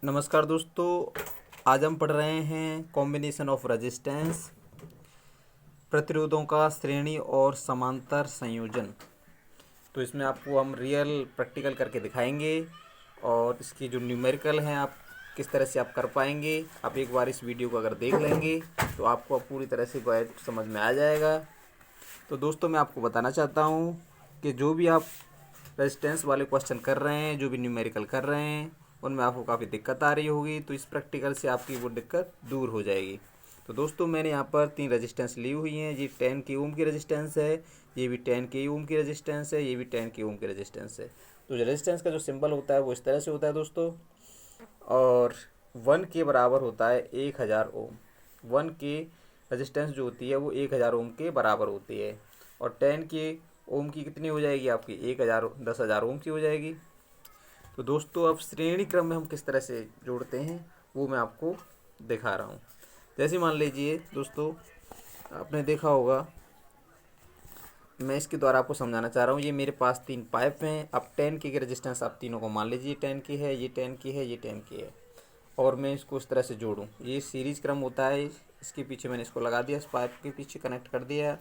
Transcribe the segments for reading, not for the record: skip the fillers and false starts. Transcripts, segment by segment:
नमस्कार दोस्तों, आज हम पढ़ रहे हैं कॉम्बिनेशन ऑफ रेजिस्टेंस, प्रतिरोधों का श्रेणी और समांतर संयोजन। तो इसमें आपको हम रियल प्रैक्टिकल करके दिखाएंगे और इसकी जो न्यूमेरिकल हैं आप किस तरह से आप कर पाएंगे। आप एक बार इस वीडियो को अगर देख लेंगे तो आपको पूरी तरह से गाइड समझ में आ जाएगा। तो दोस्तों, मैं आपको बताना चाहता हूँ कि जो भी आप रेजिस्टेंस वाले क्वेश्चन कर रहे हैं, जो भी न्यूमेरिकल कर रहे हैं, उनमें आपको काफ़ी दिक्कत आ रही होगी, तो इस प्रैक्टिकल से आपकी वो दिक्कत दूर हो जाएगी। तो दोस्तों, मैंने यहाँ पर 3 रेजिस्टेंस ली हुई हैं। ये 10 के ओम की रेजिस्टेंस है, ये भी 10 के ओम की रेजिस्टेंस है, ये भी 10 के ओम की रेजिस्टेंस है। तो रेजिस्टेंस का जो सिंबल होता है वो इस तरह से होता है दोस्तों, और 1 के बराबर होता है 1000 ओम। 1 के रेजिस्टेंस जो होती है वो 1000 ओम के बराबर होती है, और 10 के ओम की कितनी हो जाएगी आपकी 10,000 ओम की हो जाएगी। तो दोस्तों, अब श्रेणी क्रम में हम किस तरह से जोड़ते हैं वो मैं आपको दिखा रहा हूँ। जैसे मान लीजिए दोस्तों, आपने देखा होगा, मैं इसके द्वारा आपको समझाना चाह रहा हूँ। ये मेरे पास 3 पाइप हैं। अब 10 की रेजिस्टेंस आप तीनों को मान लीजिए, 10 की है, ये 10 की है, ये 10 की है, और मैं इसको इस तरह से जोड़ूँ। ये सीरीज क्रम होता है। इसके पीछे मैंने इसको लगा दिया, इस पाइप के पीछे कनेक्ट कर दिया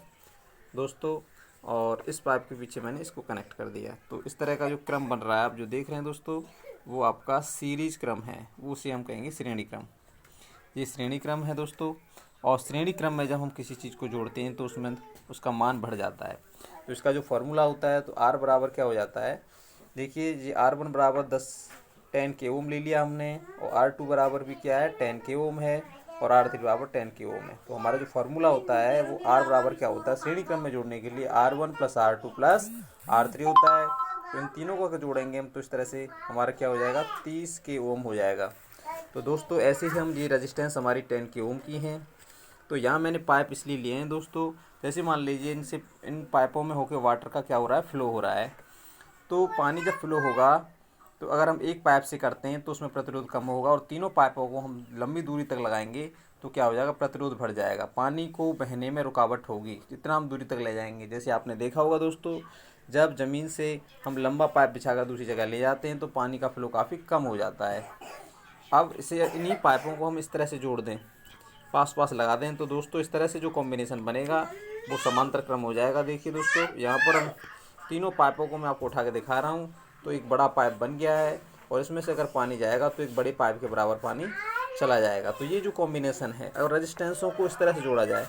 दोस्तों, और इस पाइप के पीछे मैंने इसको कनेक्ट कर दिया। तो इस तरह का जो क्रम बन रहा है आप जो देख रहे हैं दोस्तों, वो आपका सीरीज क्रम है, वो उसे हम कहेंगे श्रेणी क्रम। ये श्रेणी क्रम है दोस्तों। और श्रेणी क्रम में जब हम किसी चीज़ को जोड़ते हैं तो उसमें उसका मान बढ़ जाता है। तो इसका जो फार्मूला होता है, तो आर बराबर क्या हो जाता है, देखिए, ये R1 बराबर 10 के ओम ले लिया हमने, और R2 बराबर भी क्या है 10 के ओम है, और R3 बराबर 10 के ओम है। तो हमारा जो फार्मूला होता है वो R बराबर क्या होता है, श्रेणी क्रम में जोड़ने के लिए R1 plus R2 plus R3 होता है। तो इन तीनों को अगर जोड़ेंगे हम तो इस तरह से हमारा क्या हो जाएगा, 30 के ओम हो जाएगा। तो दोस्तों, ऐसे ही हम ये रेजिस्टेंस हमारी 10 के ओम की हैं। तो यहाँ मैंने पाइप इसलिए लिए हैं दोस्तों, जैसे मान लीजिए इनसे इन पाइपों में होकर वाटर का क्या हो रहा है, फ्लो हो रहा है। तो पानी जब फ्लो होगा तो अगर हम एक पाइप से करते हैं तो उसमें प्रतिरोध कम होगा, और तीनों पाइपों को हम लंबी दूरी तक लगाएंगे तो क्या हो जाएगा, प्रतिरोध बढ़ जाएगा, पानी को बहने में रुकावट होगी जितना हम दूरी तक ले जाएंगे। जैसे आपने देखा होगा दोस्तों, जब ज़मीन से हम लंबा पाइप बिछाकर दूसरी जगह ले जाते हैं तो पानी का फ्लो काफ़ी कम हो जाता है। अब इसे इन्हीं पाइपों को हम इस तरह से जोड़ दें, पास पास लगा दें, तो दोस्तों इस तरह से जो कॉम्बिनेशन बनेगा वो समांतर क्रम हो जाएगा। देखिए दोस्तों, यहाँ पर हम तीनों पाइपों को मैं आपको उठा के दिखा रहा हूँ। तो एक बड़ा पाइप बन गया है, और इसमें से अगर पानी जाएगा तो एक बड़े पाइप के बराबर पानी चला जाएगा। तो ये जो कॉम्बिनेशन है, और रेजिस्टेंसों को इस तरह से जोड़ा जाए,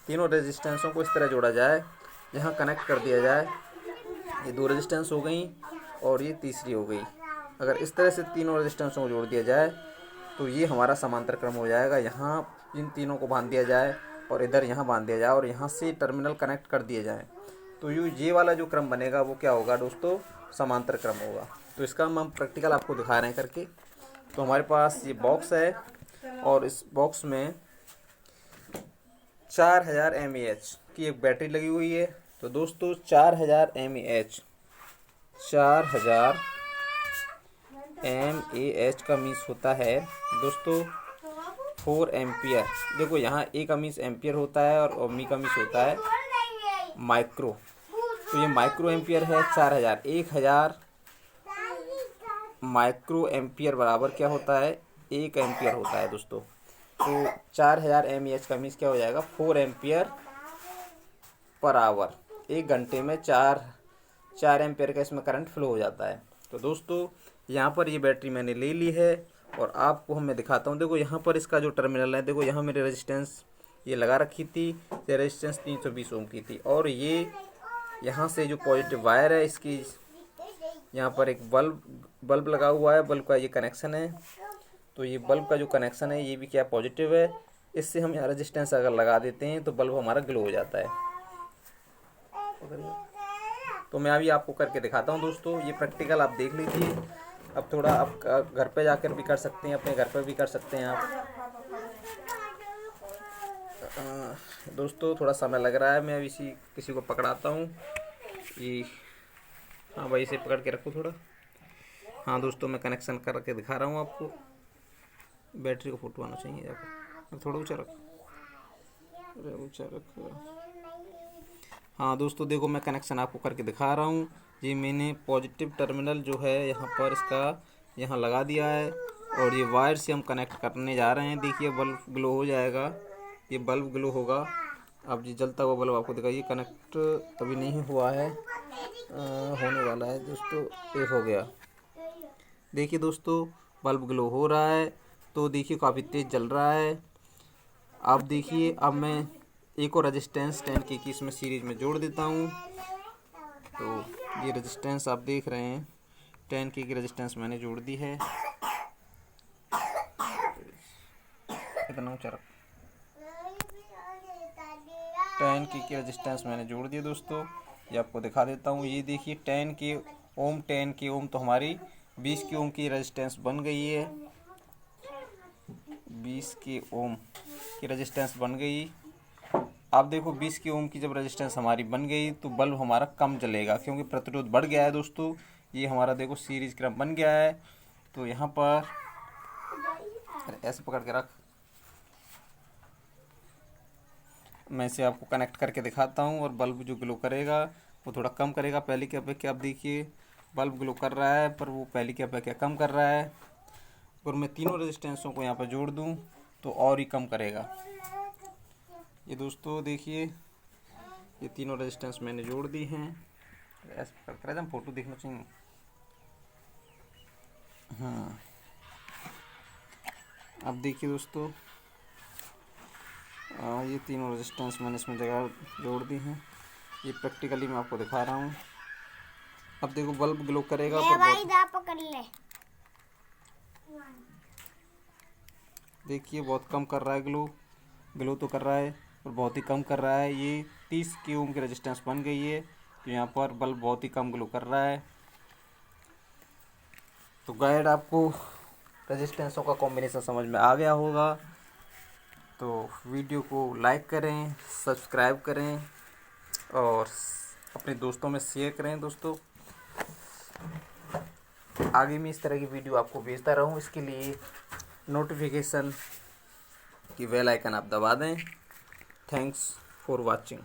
तीनों रेजिस्टेंसों को इस तरह जोड़ा जाए, यहाँ कनेक्ट कर दिया जाए, ये 2 रेजिस्टेंस हो गई और ये तीसरी हो गई। अगर इस तरह से तीनों रेजिस्टेंसों को जोड़ दिया जाए तो ये हमारा समांतर क्रम हो जाएगा। यहाँ इन तीनों को बांध दिया जाए और इधर यहाँ बांध दिया जाए, और यहाँ से टर्मिनल कनेक्ट कर दिए जाए, तो ये वाला जो क्रम बनेगा वो क्या होगा दोस्तों, समांतर क्रम होगा। तो इसका हम प्रैक्टिकल आपको दिखा रहे हैं करके। तो हमारे पास ये बॉक्स है, और इस बॉक्स में 4000 mAh की एक बैटरी लगी हुई है। तो दोस्तों, 4000 mAh, 4000 mAh का मीन्स होता है दोस्तों 4 एम्पियर। देखो, यहाँ ए का मीन्स एम्पियर होता है और ओमी का मीन्स होता है माइक्रो। तो ये माइक्रो एम्पियर है। 4000, 1000 माइक्रो एम्पियर बराबर क्या होता है, 1 एम्पियर होता है दोस्तों। तो 4000 mAh का मीन्स क्या हो जाएगा, 4 एम्पियर पर आवर। 1 घंटे में 4 एम्पियर का इसमें करंट फ्लो हो जाता है। तो दोस्तों, यहाँ पर ये बैटरी मैंने ले ली है, और आपको मैं दिखाता हूँ। देखो, यहाँ पर इसका जो टर्मिनल है, देखो यहाँ मेरी रेजिस्टेंस ये लगा रखी थी, ये रेजिस्टेंस 320 ओम की थी, और ये यहाँ से जो पॉजिटिव वायर है इसकी, यहाँ पर एक बल्ब लगा हुआ है, बल्ब का ये कनेक्शन है। तो ये बल्ब का जो कनेक्शन है ये भी क्या पॉजिटिव है। इससे हम यहाँ रेजिस्टेंस अगर लगा देते हैं तो बल्ब हमारा ग्लो हो जाता है। तो मैं अभी आपको करके दिखाता हूँ दोस्तों, ये प्रैक्टिकल आप देख लीजिए। अब थोड़ा आप घर पे जाकर भी कर सकते हैं, अपने घर पर भी कर सकते हैं आप। दोस्तों, थोड़ा समय लग रहा है, मैं अभी किसी को पकड़ाता हूँ। ये, हाँ भाई, इसे पकड़ के रखो थोड़ा। हाँ दोस्तों, मैं कनेक्शन करके दिखा रहा हूँ आपको। बैटरी को फोटो आना चाहिए आपको, थोड़ा ऊँचा रखो, अरे ऊँचा रखो। हाँ दोस्तों, देखो, मैं कनेक्शन आपको करके दिखा रहा हूँ। ये मैंने पॉजिटिव टर्मिनल जो है यहाँ पर इसका यहाँ लगा दिया है, और ये वायर से हम कनेक्ट करने जा रहे हैं। देखिए बल्ब ग्लो हो जाएगा, ये बल्ब ग्लो होगा। अब ये जलता हुआ बल्ब आपको दिखाइए। कनेक्ट अभी नहीं हुआ है, होने वाला है दोस्तों। ये हो गया। देखिए दोस्तों बल्ब ग्लो हो रहा है, तो देखिए काफ़ी तेज़ जल रहा है। आप देखिए अब मैं एक और रेजिस्टेंस 10K की इसमें सीरीज में जोड़ देता हूँ। तो ये रेजिस्टेंस आप देख रहे हैं, 10K की रेजिस्टेंस मैंने जोड़ दी है। इतना ऊँचा रख। 10K की रेजिस्टेंस मैंने जोड़ दिया दोस्तों। ये आपको दिखा देता हूँ। ये देखिए 10K ओम तो हमारी 20K ओम की रेजिस्टेंस बन गई है। 20K ओम की रेजिस्टेंस बन गई। आप देखो 20K ओम की जब रेजिस्टेंस हमारी बन गई तो बल्ब हमारा कम जलेगा, क्योंकि प्रतिरोध बढ़ गया है दोस्तों। ये हमारा देखो सीरीज क्रम बन गया है। तो यहाँ पर ऐसे पकड़ के रख, मैं इसे आपको कनेक्ट करके दिखाता हूँ। और बल्ब जो ग्लो करेगा वो थोड़ा कम करेगा पहले की अपेक्षा। आप देखिए बल्ब ग्लो कर रहा है, पर वो पहले की अपेक्षा कम कर रहा है। और मैं तीनों रेजिस्टेंसों को यहाँ पर जोड़ दूँ तो और ही कम करेगा। ये दोस्तों देखिए ये तीनों रेजिस्टेंस मैंने जोड़ दी हैं। ऐसे कर हम फोटो देखना चाहिए। हाँ, अब देखिए दोस्तों ये तीनों रेजिस्टेंस मैंने इसमें जगह जोड़ दी हैं। ये प्रैक्टिकली मैं आपको दिखा रहा हूँ। अब देखो बल्ब ग्लो करेगा, पर पकड़ ले। देखिए बहुत कम कर रहा है। ग्लो तो कर रहा है पर बहुत ही कम कर रहा है। ये 30K ओम की रेजिस्टेंस बन गई है, तो यहाँ पर बल्ब बहुत ही कम ग्लो कर रहा है। तो गाइड आपको रेजिस्टेंसों का कॉम्बिनेशन समझ में आ गया होगा। तो वीडियो को लाइक करें, सब्सक्राइब करें और अपने दोस्तों में शेयर करें दोस्तों। आगे मैं इस तरह की वीडियो आपको भेजता रहूं, इसके लिए नोटिफिकेशन की बेल आइकन आप दबा दें। Thanks for watching.